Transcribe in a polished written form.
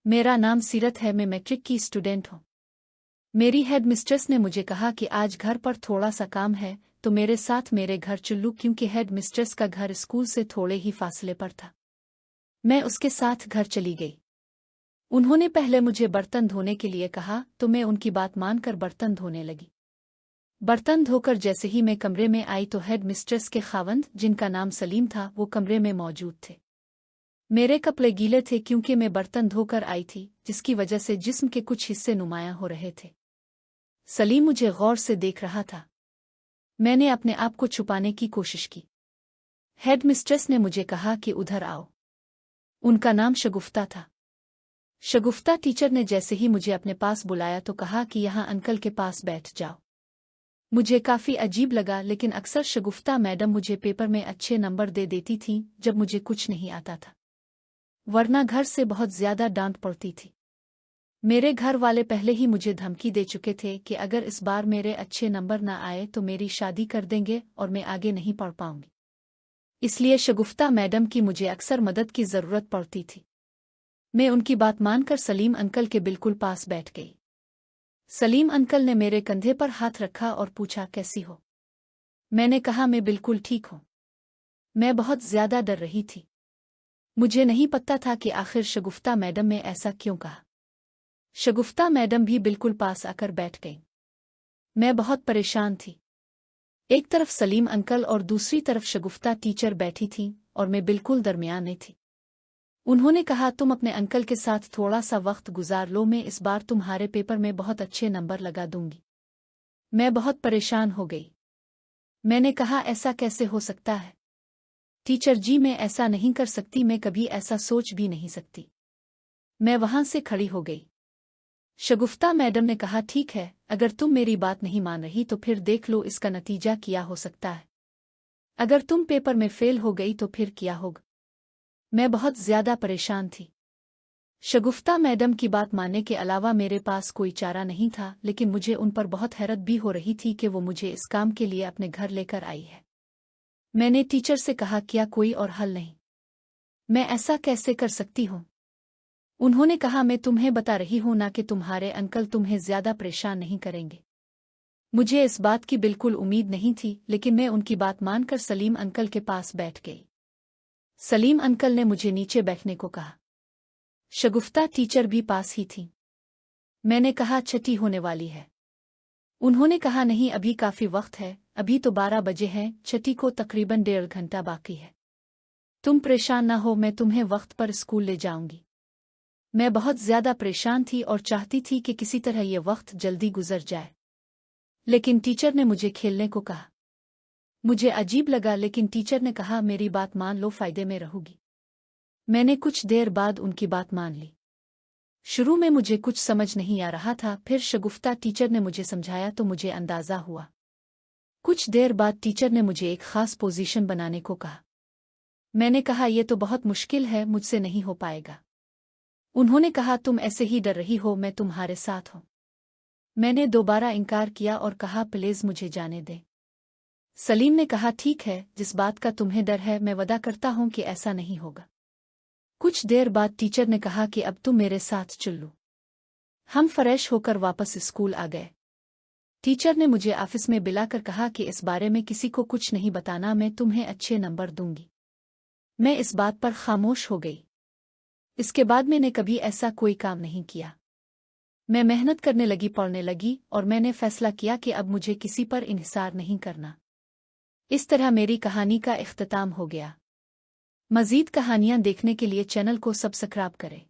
मेरा नाम सीरत है, मैं मैट्रिक की स्टूडेंट हूँ। मेरी हेड मिस्ट्रेस ने मुझे कहा कि आज घर पर थोड़ा सा काम है तो मेरे साथ मेरे घर चलूं, क्योंकि हेड मिस्ट्रेस का घर स्कूल से थोड़े ही फासले पर था। मैं उसके साथ घर चली गई। उन्होंने पहले मुझे बर्तन धोने के लिए कहा तो मैं उनकी बात मानकर बर्तन धोने लगी। बर्तन धोकर जैसे ही मैं कमरे में आई तो हेड मिस्ट्रेस के खावंद, जिनका नाम सलीम था, वो कमरे में मौजूद थे। मेरे कपड़े गीले थे क्योंकि मैं बर्तन धोकर आई थी, जिसकी वजह से जिस्म के कुछ हिस्से नुमायां हो रहे थे। सलीम मुझे गौर से देख रहा था। मैंने अपने आप को छुपाने की कोशिश की। हेड मिस्ट्रेस ने मुझे कहा कि उधर आओ। उनका नाम शगुफ्ता था। शगुफ्ता टीचर ने जैसे ही मुझे अपने पास बुलाया तो कहा कि यहाँ अंकल के पास बैठ जाओ। मुझे काफी अजीब लगा, लेकिन अक्सर शगुफ्ता मैडम मुझे पेपर में अच्छे नंबर दे देती थीं जब मुझे कुछ नहीं आता था, वरना घर से बहुत ज्यादा डांट पड़ती थी। मेरे घर वाले पहले ही मुझे धमकी दे चुके थे कि अगर इस बार मेरे अच्छे नंबर न आए तो मेरी शादी कर देंगे और मैं आगे नहीं पढ़ पाऊंगी। इसलिए शगुफ्ता मैडम की मुझे अक्सर मदद की जरूरत पड़ती थी। मैं उनकी बात मानकर सलीम अंकल के बिल्कुल पास बैठ गई। सलीम अंकल ने मेरे कंधे पर हाथ रखा और पूछा, कैसी हो? मैंने कहा, मैं बिल्कुल ठीक हूँ। मैं बहुत ज्यादा डर रही थी। मुझे नहीं पता था कि आखिर शगुफ्ता मैडम ने ऐसा क्यों कहा। शगुफ्ता मैडम भी बिल्कुल पास आकर बैठ गई। मैं बहुत परेशान थी। एक तरफ सलीम अंकल और दूसरी तरफ शगुफ्ता टीचर बैठी थीं और मैं बिल्कुल दरमियान में थी। उन्होंने कहा, तुम अपने अंकल के साथ थोड़ा सा वक्त गुजार लो, मैं इस बार तुम्हारे पेपर में बहुत अच्छे नंबर लगा दूंगी। मैं बहुत परेशान हो गई। मैंने कहा, ऐसा कैसे हो सकता है टीचर जी, मैं ऐसा नहीं कर सकती, मैं कभी ऐसा सोच भी नहीं सकती। मैं वहां से खड़ी हो गई। शगुफ्ता मैडम ने कहा, ठीक है, अगर तुम मेरी बात नहीं मान रही तो फिर देख लो इसका नतीजा क्या हो सकता है। अगर तुम पेपर में फेल हो गई तो फिर क्या होगा। मैं बहुत ज्यादा परेशान थी। शगुफ्ता मैडम की बात मानने के अलावा मेरे पास कोई चारा नहीं था, लेकिन मुझे उन पर बहुत हैरत भी हो रही थी कि वो मुझे इस काम के लिए अपने घर लेकर आई है। मैंने टीचर से कहा, क्या कोई और हल नहीं? मैं ऐसा कैसे कर सकती हूँ? उन्होंने कहा, मैं तुम्हें बता रही हूं ना कि तुम्हारे अंकल तुम्हें ज्यादा परेशान नहीं करेंगे। मुझे इस बात की बिल्कुल उम्मीद नहीं थी, लेकिन मैं उनकी बात मानकर सलीम अंकल के पास बैठ गई। सलीम अंकल ने मुझे नीचे बैठने को कहा। शगुफ्ता टीचर भी पास ही थी। मैंने कहा, छठी होने वाली है। उन्होंने कहा, नहीं, अभी काफी वक्त है, अभी तो 12 बजे हैं, छठी को तकरीबन 1.5 घंटा बाकी है। तुम परेशान ना हो, मैं तुम्हें वक्त पर स्कूल ले जाऊंगी। मैं बहुत ज्यादा परेशान थी और चाहती थी कि किसी तरह ये वक्त जल्दी गुजर जाए, लेकिन टीचर ने मुझे खेलने को कहा। मुझे अजीब लगा, लेकिन टीचर ने कहा, मेरी बात मान लो, फायदे में रहूगी। मैंने कुछ देर बाद उनकी बात मान ली। शुरू में मुझे कुछ समझ नहीं आ रहा था, फिर शगुफ्ता टीचर ने मुझे समझाया तो मुझे अंदाजा हुआ। कुछ देर बाद टीचर ने मुझे एक खास पोजीशन बनाने को कहा। मैंने कहा, यह तो बहुत मुश्किल है, मुझसे नहीं हो पाएगा। उन्होंने कहा, तुम ऐसे ही डर रही हो, मैं तुम्हारे साथ हूं। मैंने दोबारा इनकार किया और कहा, प्लीज मुझे जाने दे। सलीम ने कहा, ठीक है, जिस बात का तुम्हें डर है मैं वादा करता हूं कि ऐसा नहीं होगा। कुछ देर बाद टीचर ने कहा कि अब तुम मेरे साथ चल लो। हम फ्रेश होकर वापस स्कूल आ गए। टीचर ने मुझे ऑफिस में बुलाकर कहा कि इस बारे में किसी को कुछ नहीं बताना, मैं तुम्हें अच्छे नंबर दूंगी। मैं इस बात पर खामोश हो गई। इसके बाद मैंने कभी ऐसा कोई काम नहीं किया। मैं मेहनत करने लगी, पढ़ने लगी, और मैंने फैसला किया कि अब मुझे किसी पर इन्हिसार नहीं करना। इस तरह मेरी कहानी का इख्तिताम हो गया। मज़ीद कहानियाँ देखने के लिए चैनल को सब्सक्राइब करें।